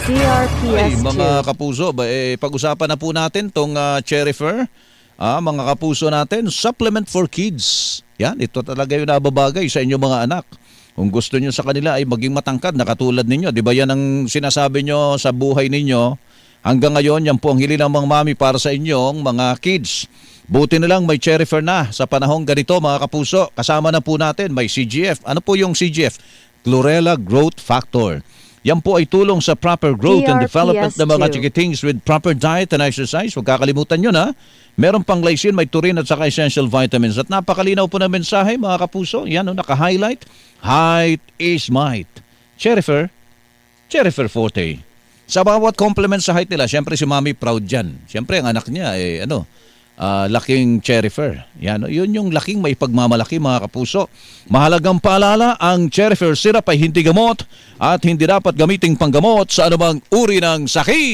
Ay, CRPS2. mga kapuso, pag-usapan na po natin tong Cherifer. Mga kapuso natin, supplement for kids. Yan, ito talaga yung nababagay sa inyong mga anak. Kung gusto nyo sa kanila ay maging matangkad na katulad ninyo. Di ba yan ang sinasabi nyo sa buhay ninyo? Hanggang ngayon, yan po ang hili ng mga mami para sa inyong mga kids. Buti na lang may Cherifer na sa panahong ganito mga kapuso. Kasama na po natin may CGF. Ano po yung CGF? Chlorella Growth Factor. Yan po ay tulong sa proper growth and development ng mga chikitings with proper diet and exercise. Huwag kakalimutan yun ha. Meron pang lysine, may turin at saka essential vitamins. At napakalinaw po na mensahe mga kapuso. Yan o, naka-highlight. Height is might. Cherifer Forte. Sa bawat compliment sa height nila, syempre si Mami proud dyan. Syempre ang anak niya, laking Cherifer. Yan, yun yung laking may pagmamalaki mga kapuso. Mahalagang paalala, ang Cherifer syrup ay hindi gamot at hindi dapat gamiting panggamot sa anumang uri ng sakit.